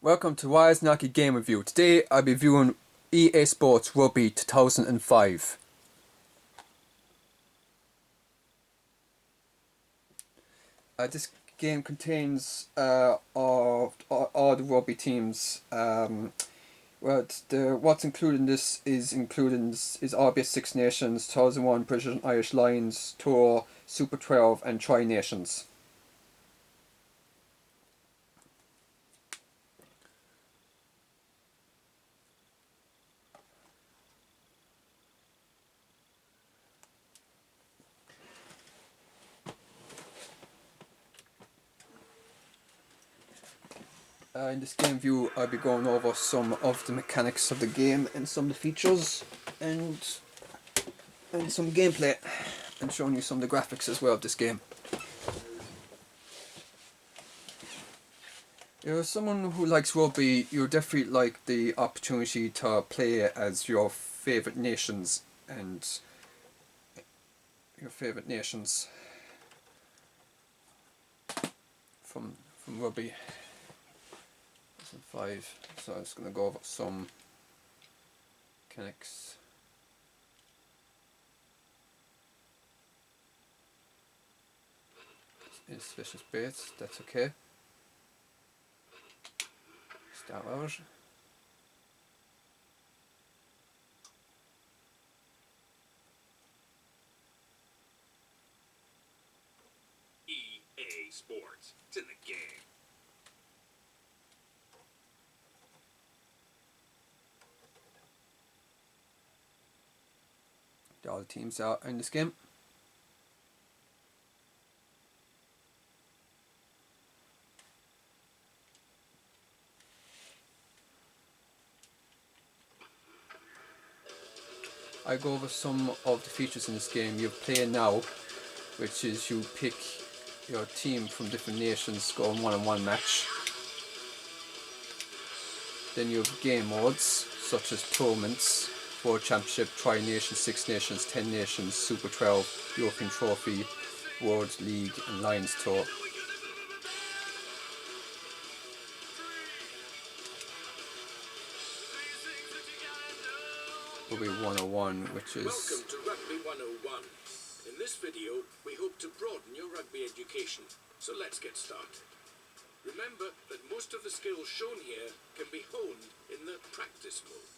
Welcome to Naki Game Review. Today I'll be viewing EA Sports Rugby 2005. This game contains all the rugby teams. What's included in this is RBS Six Nations, 2001 British and Irish Lions Tour, Super 12 and Tri Nations. In this game view, I'll be going over some of the mechanics of the game and some of the features and some gameplay, and showing you some of the graphics as well of this game. If you're someone who likes rugby, you definitely like the opportunity to play as your favourite nations from rugby. 5. So I'm just going to go over some mechanics. Insufficient space, that's okay. Start out. EA Sports, it's in the game. All the teams are in this game. I go over some of the features in this game. You play now, which is you pick your team from different nations, go on one-on-one match. Then you have game modes such as tournaments, World Championship, Tri Nations, Six Nations, 10 Nations, Super 12, European Trophy, World League and Lions Tour. Rugby 101, which is... Welcome to Rugby 101. In this video, we hope to broaden your rugby education. So let's get started. Remember that most of the skills shown here can be honed in the practice mode.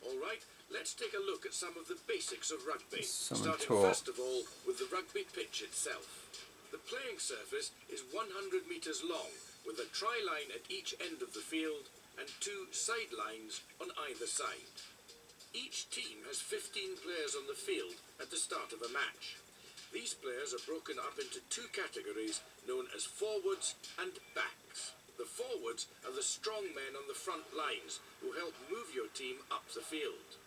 Alright, let's take a look at some of the basics of rugby, starting first of all with the rugby pitch itself. The playing surface is 100 metres long, with a try-line at each end of the field and 2 sidelines on either side. Each team has 15 players on the field at the start of a match. These players are broken up into 2 categories known as forwards and backs. The forwards are the strong men on the front lines who help move your team up the field.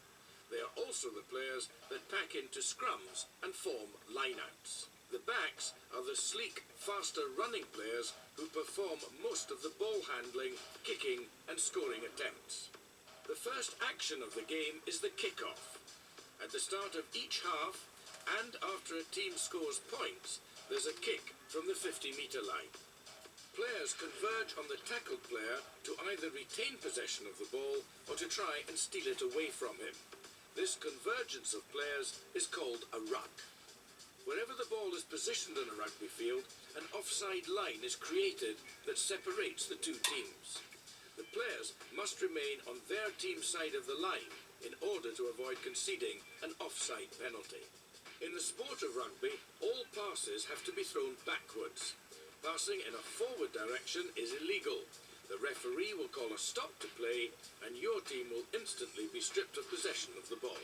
They are also the players that pack into scrums and form lineouts. The backs are the sleek, faster running players who perform most of the ball handling, kicking and scoring attempts. The first action of the game is the kick-off. At the start of each half and after a team scores points, there's a kick from the 50-metre line. Players converge on the tackled player to either retain possession of the ball or to try and steal it away from him. This convergence of players is called a ruck. Wherever the ball is positioned in a rugby field, an offside line is created that separates the 2 teams. The players must remain on their team's side of the line in order to avoid conceding an offside penalty. In the sport of rugby, all passes have to be thrown backwards. Passing in a forward direction is illegal. The referee will call a stop to play and your team will instantly be stripped of possession of the ball.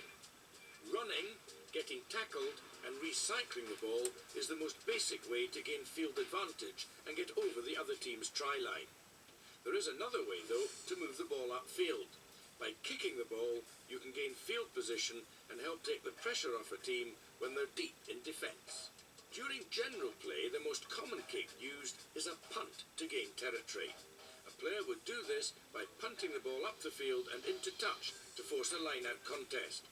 Running, getting tackled and recycling the ball is the most basic way to gain field advantage and get over the other team's try line. There is another way though to move the ball upfield. By kicking the ball, you can gain field position and help take the pressure off a team when they're deep in defence. During general play, the most common kick used is a punt to gain territory. A player would do this by punting the ball up the field and into touch to force a line-out contest.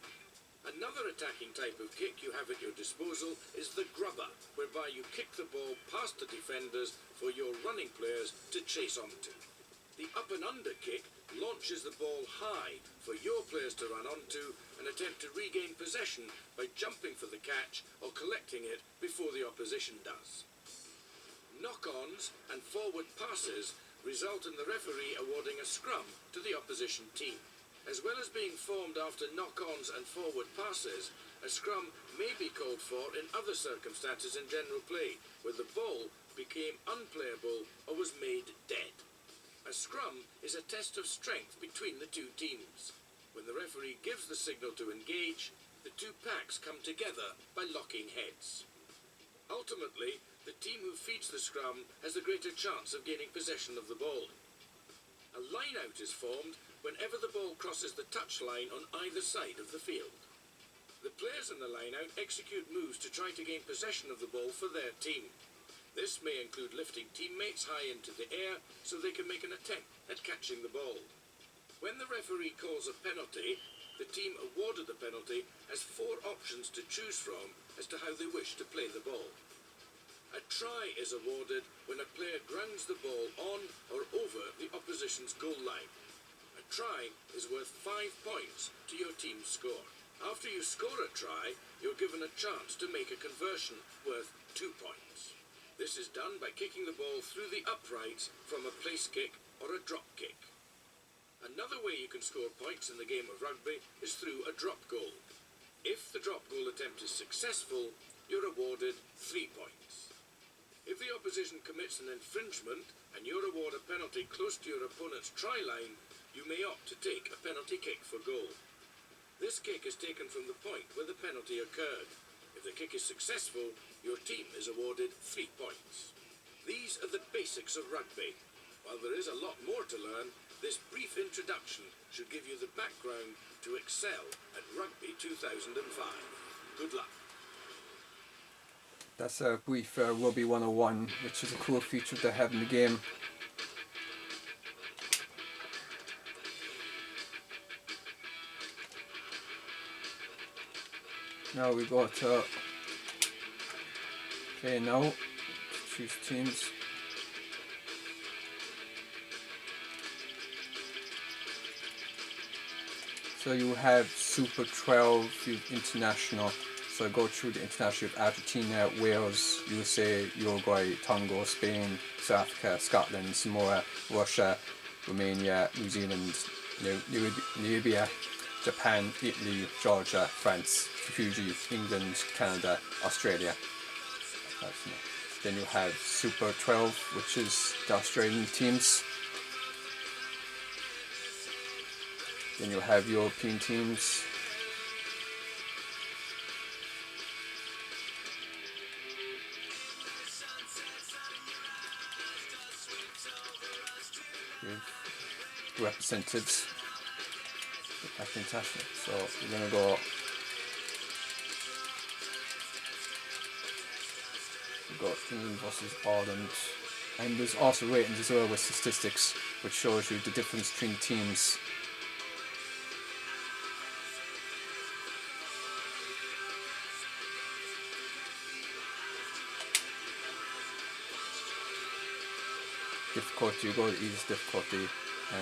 Another attacking type of kick you have at your disposal is the grubber, whereby you kick the ball past the defenders for your running players to chase onto. The up and under kick launches the ball high for your players to run onto and attempt to regain possession by jumping for the catch or collecting it before the opposition does. Knock-ons and forward passes result in the referee awarding a scrum to the opposition team. As well as being formed after knock-ons and forward passes, a scrum may be called for in other circumstances in general play, where the ball became unplayable or was made dead. A scrum is a test of strength between the two teams. When the referee gives the signal to engage, the two packs come together by locking heads. Ultimately, the team who feeds the scrum has the greater chance of gaining possession of the ball. A line-out is formed whenever the ball crosses the touchline on either side of the field. The players in the line-out execute moves to try to gain possession of the ball for their team. This may include lifting teammates high into the air so they can make an attempt at catching the ball. When the referee calls a penalty, the team awarded the penalty has 4 options to choose from as to how they wish to play the ball. A try is awarded when a player grounds the ball on or over the opposition's goal line. A try is worth 5 points to your team's score. After you score a try, you're given a chance to make a conversion worth 2 points. This is done by kicking the ball through the uprights from a place kick or a drop kick. Another way you can score points in the game of rugby is through a drop goal. If the drop goal attempt is successful, you're awarded 3 points. If the opposition commits an infringement and you're awarded a penalty close to your opponent's try line, you may opt to take a penalty kick for goal. This kick is taken from the point where the penalty occurred. If the kick is successful, your team is awarded 3 points. These are the basics of rugby. While there is a lot more to learn, this brief introduction should give you the background to excel at Rugby 2005. Good luck. That's a brief Rugby 101, which is a cool feature they have in the game. Now we go to play now, choose teams. So you have Super 12, you have International. So go through the international, you have Argentina, Wales, USA, Uruguay, Tonga, Spain, South Africa, Scotland, Samoa, Russia, Romania, New Zealand, Namibia, Japan, Italy, Georgia, France, Fiji, England, Canada, Australia. Then you have Super 12, which is the Australian teams. Then you have European teams. With representatives. That's fantastic. So we're going to go. We've got England versus Ireland. And there's also ratings as well with statistics, which shows you the difference between teams. Difficulty, you go to easiest difficulty,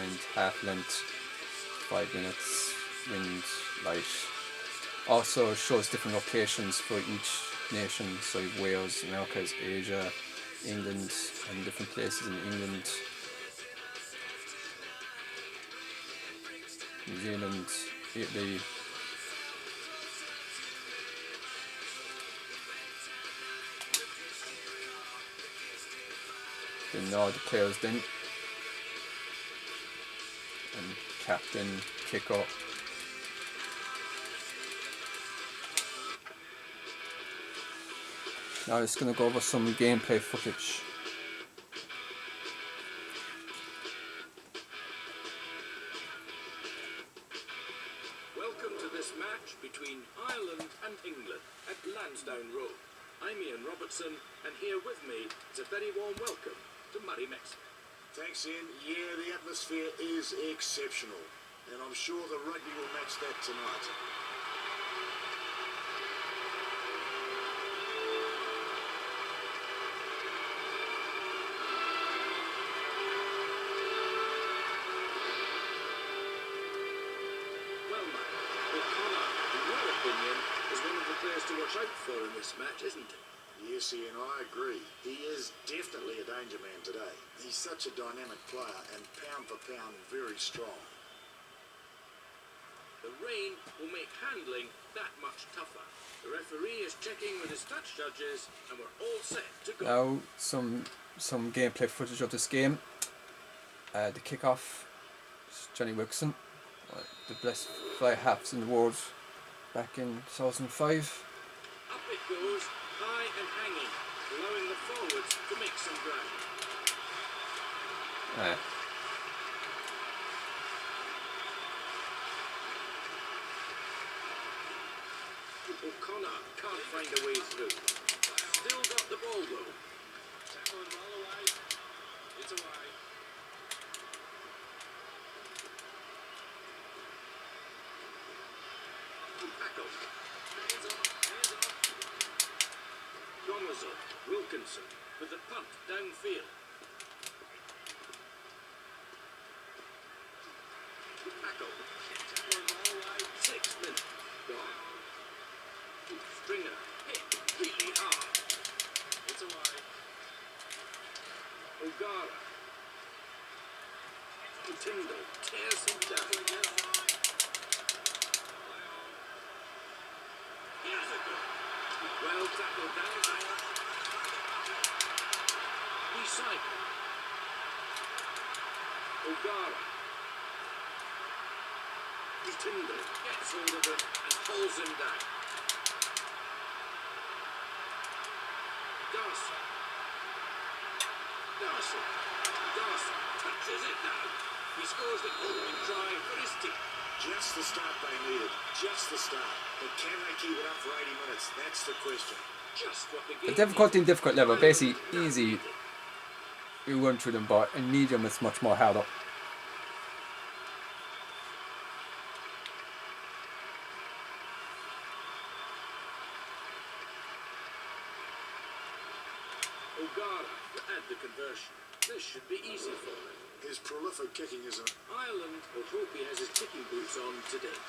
and half length, 5 minutes, wind, light. Also shows different locations for each nation, so you have Wales, Americas, Asia, England, and different places in England, New Zealand, Italy. Then all the players then, and captain, kick up. Now it's going to go over some gameplay footage. Welcome to this match between Ireland and England at Lansdowne Road. I'm Ian Robertson, and here with me is a very warm welcome to Murray Mexico. Thanks, Ian. Yeah, the atmosphere is exceptional, and I'm sure the rugby will match that tonight. players to watch out for in this match, isn't it? Yes, Ian, I agree. He is definitely a danger man today. He's such a dynamic player and pound for pound very strong. The rain will make handling that much tougher. The referee is checking with his touch judges and we're all set to go. Now some gameplay footage of this game. The kickoff, Johnny Wilson, the best fly halves in the world back in 2005. Up it goes, high and hanging, allowing the forwards to make some ground. O'Connor can't find a way through. Still got the ball though. Tackle and roll away. It's away. Tackle. Hands off. Hands off. Gomerzel, Wilkinson with the punt downfield. Tackle. Tackle and roll away. 6 minutes gone. Stringer hit really hard. It's away. O'Gara. Tyndall tears him down. Here's a goal. Well tackled down. Recycle. O'Gara. Tyndall gets hold of him and pulls him down. Darcy touches it down. He scores the opening try for his team. Just the start they needed. Just the start. But can they keep it up for 80 minutes? That's the question. Just what the The game difficulty and difficult level, basically easy. You run through them, but in medium it's much more harder. O'Gara to add the conversion. This should be easy for him. His prolific kicking is an... Ireland will hope he has his kicking boots on today.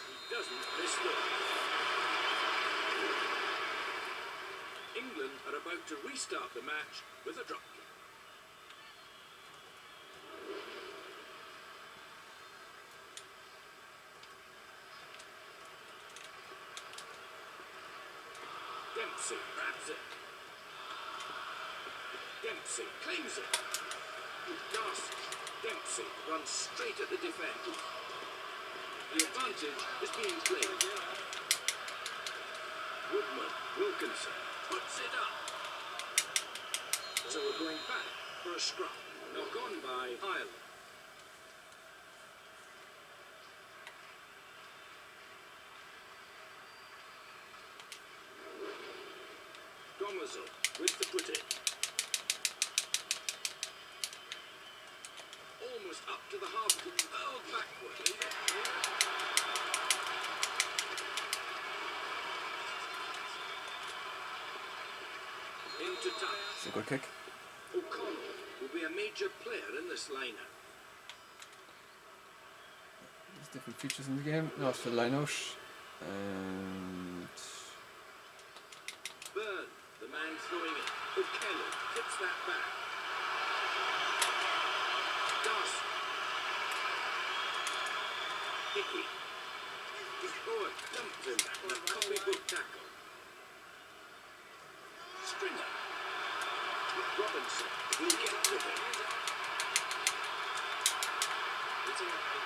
He doesn't miss one. England are about to restart the match with a drop kick. Dempsey grabs it. Dempsey claims it. Darcy. Dempsey runs straight at the defender. The advantage is being played. Woodman, Wilkinson puts it up. So we're going back for a scrum. Knock on by Ireland. Gomerzel with the put in. Almost up to the half, hurled backward. Into touch. It's a good kick. O'Connell will be a major player in this lineup. There's different features in the game. Now it's for line out. And Byrne, the man throwing it. O'Connell tips that back. Darcy. Hickey. Owen dumped him in a copybook tackle. Stringer. Robinson will get with him. It's all right.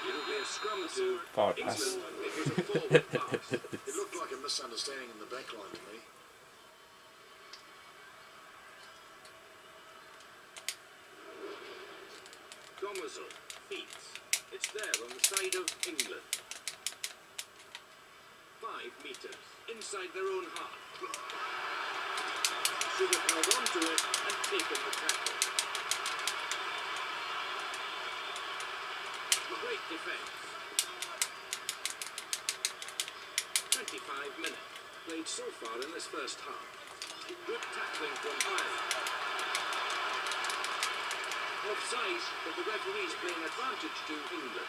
It'll be a scrum to forward pass. England. It was a forward pass. It looked like a misunderstanding in the back line to me. Gomerzel feeds. It's there on the side of England. 5 meters inside their own half. Should have held on to it and taken the tackle. Great defence. 25 minutes played so far in this first half. Good tackling from Ireland. Offside, but the referee's playing advantage to England.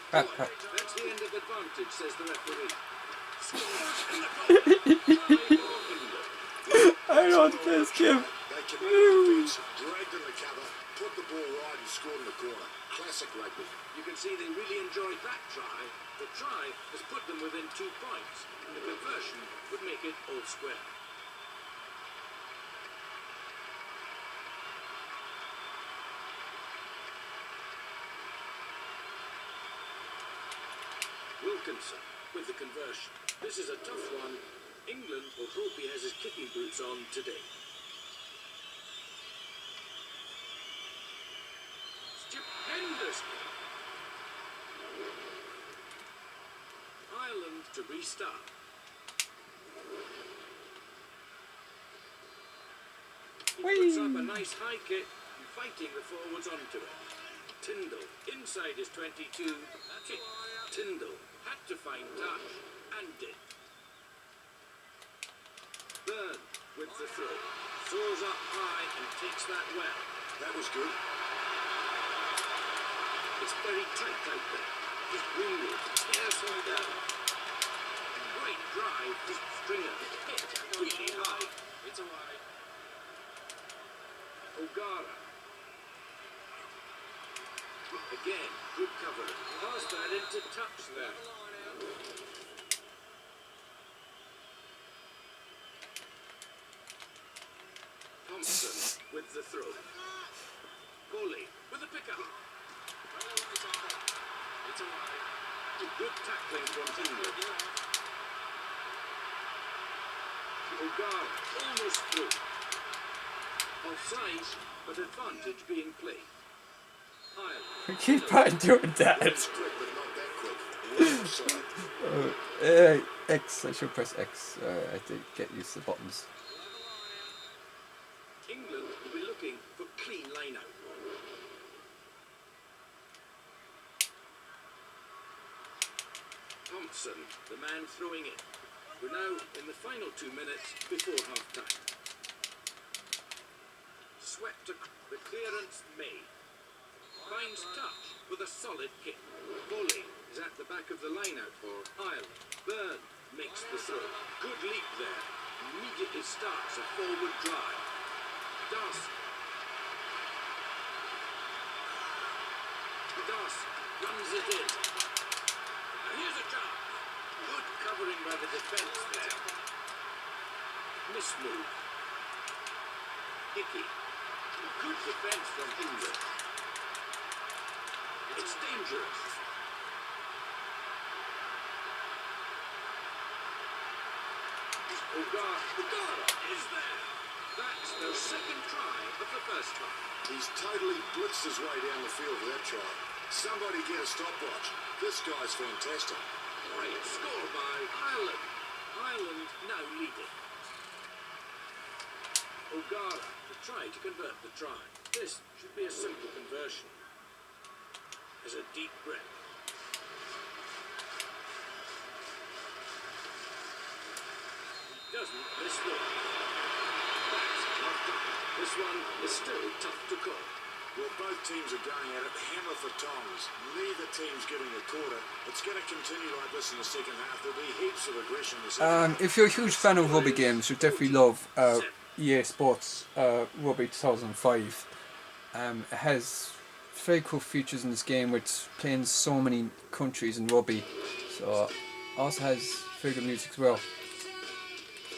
Crap, crap. That's the end of advantage, says the referee. Scores in the corner. Try for England. I don't want this game. They came out of the defence, dragged in the cover, put the ball right and scored in the corner. Classic rugby. You can see they really enjoyed that try. The try has put them within 2 points, and the conversion would make it all square. Wilkinson with the conversion. This is a tough one. England will hope he has his kicking boots on today. Stupendous kick. Ireland to restart. He puts up a nice high kick, fighting the forwards onto it. Tyndall inside his 22. Kick. Tyndall had to find touch and did. Byrne with the throw. Soars up high and takes that well. That was good. It's very tight out there. Just Greenwood stares him down. Great drive to Stringer. Hit really high. It's a wide. O'Gara. Again, good covering. Pass that into touch there. Thompson with the throw. Foley with the pickup. It's a wide. Good tackling from England. O'Gara almost through. Offside, but advantage being played. I keep on doing that. Quick, but not that quick. X, I should press X. I had to get used to the buttons. England will be looking for clean line-out. Thompson, the man throwing it. We're now in the final 2 minutes before half-time. Swept the clearance made. Finds touch with a solid kick. Foley is at the back of the line-out for Ireland. Byrne makes the throw. Good leap there. Immediately starts a forward drive. Darcy. Darcy runs it in. And here's a chance. Good covering by the defence there. Mismove. Hickey. Good defence from England. It's dangerous. O'Gara is there. That's their second try of the first half. He's totally blitzed his way down the field for that try. Somebody get a stopwatch. This guy's fantastic. Great score by Ireland. Ireland now leading. O'Gara to try to convert the try. This should be a simple conversion. As a deep breath. He doesn't miss one. That's not done. This one is still tough to call. Well, both teams are going at it hammer for tongs. Neither team's giving a quarter. It's going to continue like this in the second half. There'll be heaps of aggression in the second half. If you're a huge fan of rugby games, you definitely love EA Sports Rugby 2005. It has very cool features in this game with playing so many countries in rugby. So it also has very good music as well.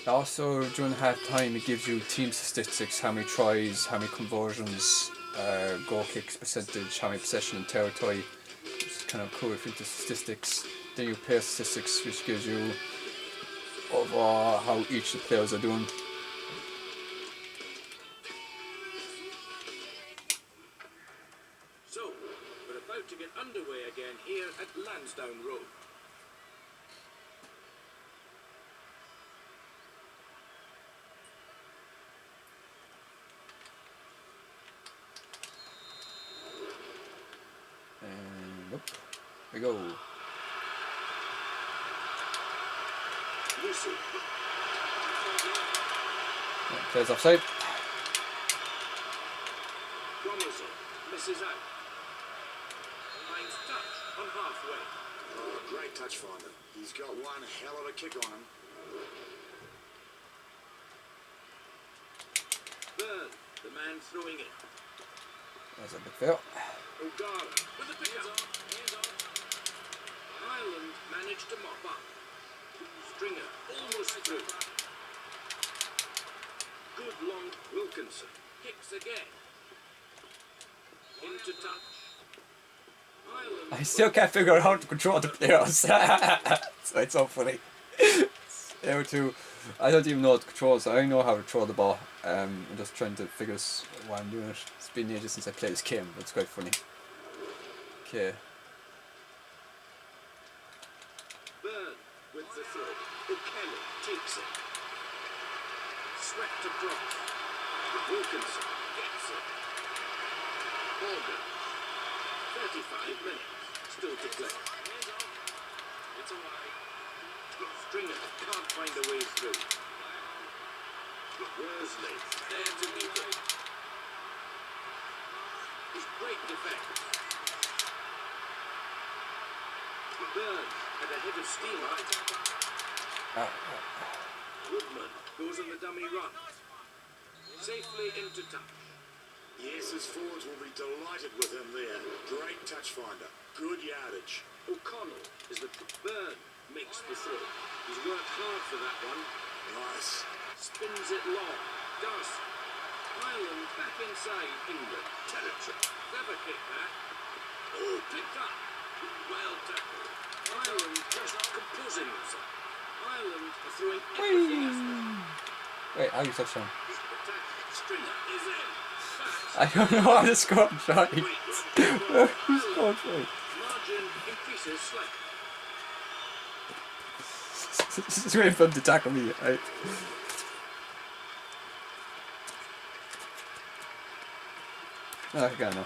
Also during half time it gives you team statistics, how many tries, how many conversions, goal kicks percentage, how many possession and territory. It's kind of cool if you into statistics. Then you player statistics, which gives you overall how each of the players are doing. So, we're about to get underway again here at Lansdowne Road. And up we go. Lucy. Players offside. Donaldson misses out. Finds touch on half halfway. Oh, great touch finder. He's got one hell of a kick on him. Byrne, the man throwing it. There's a big fail. O'Gara with a pick up. Ireland managed to mop up. Stringer almost through. Good long Wilkinson. Kicks again. Into touch. Ireland. I still can't figure out how to control the players. So it's so funny. There too. I don't even know what the controls are. I know how to throw the ball. I'm just trying to figure out why I'm doing it. It's been ages since I played this game, but it's quite funny. Okay. Byrne with the throw. O'Kelly takes it. Swept across. Wilkinson gets it. Morgan. 35 minutes. Still to play. It's a wide. Stringer can't find a way through. Worsley there to meet it. His great defence. Byrne had a head of steam up. Woodman goes on the dummy run. Safely into touch. Yes, his forwards will be delighted with him there. Great touch finder. Good yardage. O'Connell is the Byrne makes the throw. He's worked hard for that one. Nice. Spins it long. Does. Ireland back inside England territory. Clever kick back. Oh, picked up. Well tackled. Ireland just composing themselves. Ireland are throwing everything at them. Wait, how do you touch him? Attack. Stringer is in. I don't know how to score tries. Who's scored tries? Margin increases slightly. It's really fun to tackle me, right? Oh, I got no.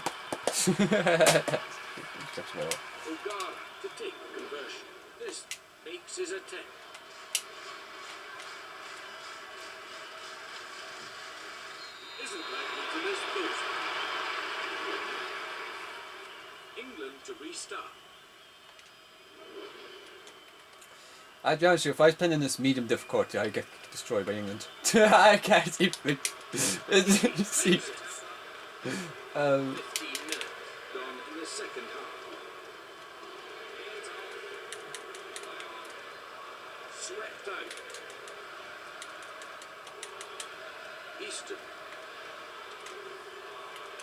O'Gara to take the conversion. This makes his attempt. Isn't likely to miss both. England to restart. I'll be honest with you, if I was playing in this medium difficulty, I get destroyed by England. I can't even see. 15 minutes gone in the second half. Swept out. Easton.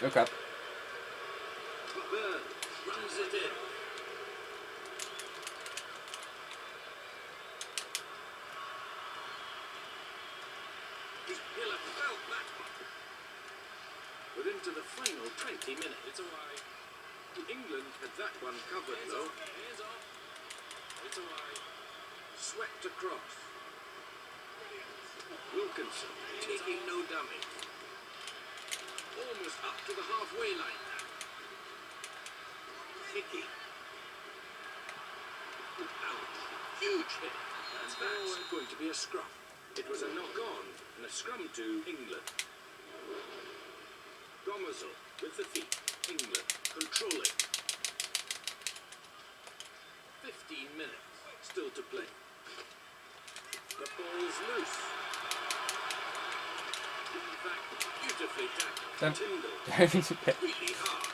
Okay. Byrne runs it in. He'll have felt that. We're into the final 20 minutes. It's a wide. England had that one covered though. Hands off. It's a wide. Swept across. Wilkinson taking no damage. Almost up to the halfway line now. Hickey. Ouch. Huge hit. That's going to be a scrum. It was a knock-on and a scrum to England. Gomersall with the feet. England controlling. 15 minutes still to play. The ball's loose. In fact, beautifully tackled. Tyndall. Really hard.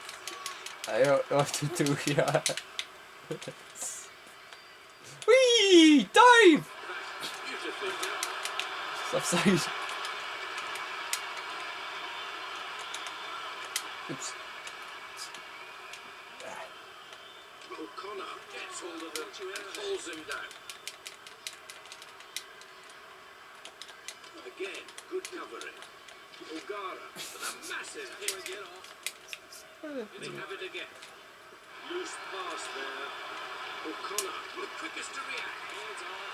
I don't know what to do here. Whee! Dive! Beautifully tackled. It's offside. Oops. O'Connor gets hold of him and pulls him down. Again, good covering. O'Gara with a massive hit. Get off. They have it again. Loose pass there. O'Connor, the quickest to react. Hands off.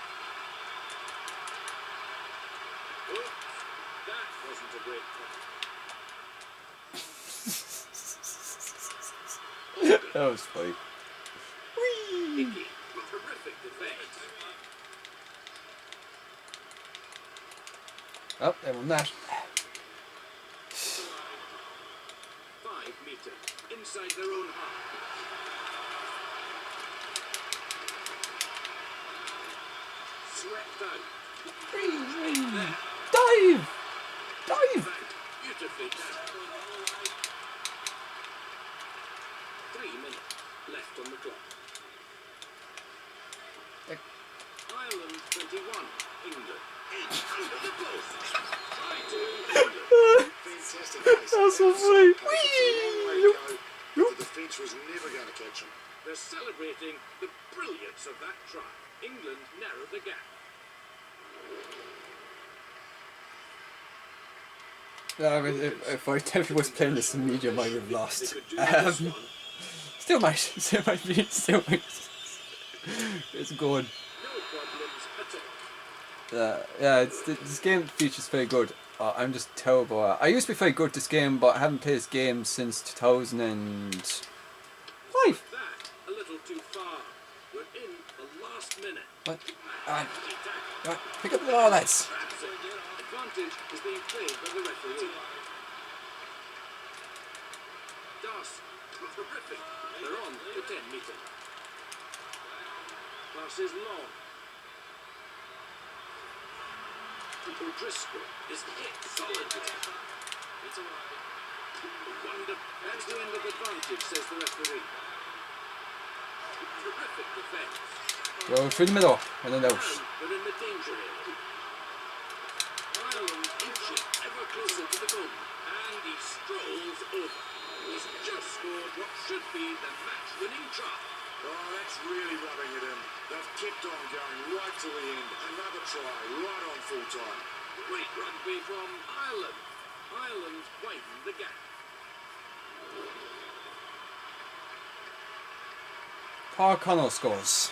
Oops, that wasn't a great pass. That was funny. Whee! Hickey, terrific defense. Oh, they won that. 5 meters inside their own half. swept out. Dive! Dive! Beautifully done. 3 minutes left on the clock. Ireland 21, England 8 under the post. Try to England. Fantastic pace. That's so funny. It's a long way to go, but the defence was never going to catch them. They're celebrating the brilliance of that try. England narrowed the gap. Yeah, I mean, if I was playing this in medium, I would have lost. Still might be, still might. It's good. No problems at all. Yeah, this game features very good. I'm just terrible. I used to be very good at this game, but I haven't played this game since 2005. That a little too far. We're in the last minute. What? Pick up the ball, lads. That's it. Advantage is being played by the referee. Das. Terrific. They're on to 10 metres. Pass is long. O'Driscoll is hit solidly. It's alright. Wonder. That's the end of advantage, says the referee. Terrific defence. Go through the middle and then out. Now they're in the danger area. Ireland inching ever closer to the goal. And he strolls over. He's just scored what should be the match-winning try. Oh, that's really rubbing it in. They've kept on going right to the end. Another try, right on full time. Great rugby from Ireland. Ireland widened the gap. Paul Connell scores.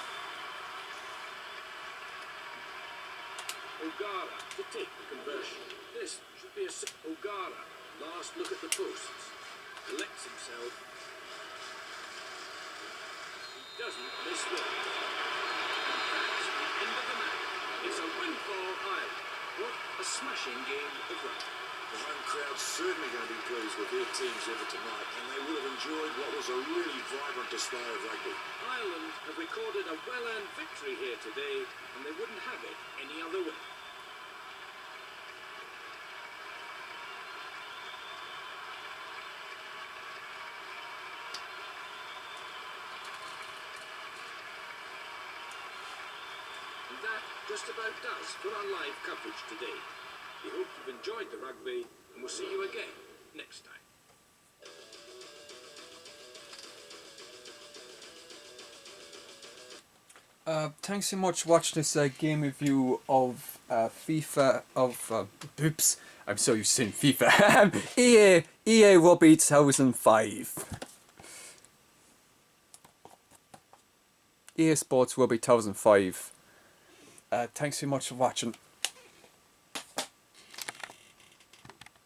O'Gara to take the conversion. This should be a... O'Gara, last look at the posts. Collects himself. He doesn't miss one. And that's the end of the match. It's a win for Ireland. What a smashing game of rugby. The home crowd's certainly going to be pleased with their team's effort tonight, and they would have enjoyed what was a really vibrant display of rugby. Ireland have recorded a well-earned victory here today, and they wouldn't have it any other way. And that just about does for our live coverage today. We hope you've enjoyed the rugby, and we'll see you again next time. Thanks so much for watching this game review of FIFA oops, I'm so used to saying FIFA. EA Rugby 2005. EA Sports Rugby 2005. Thanks so much for watching.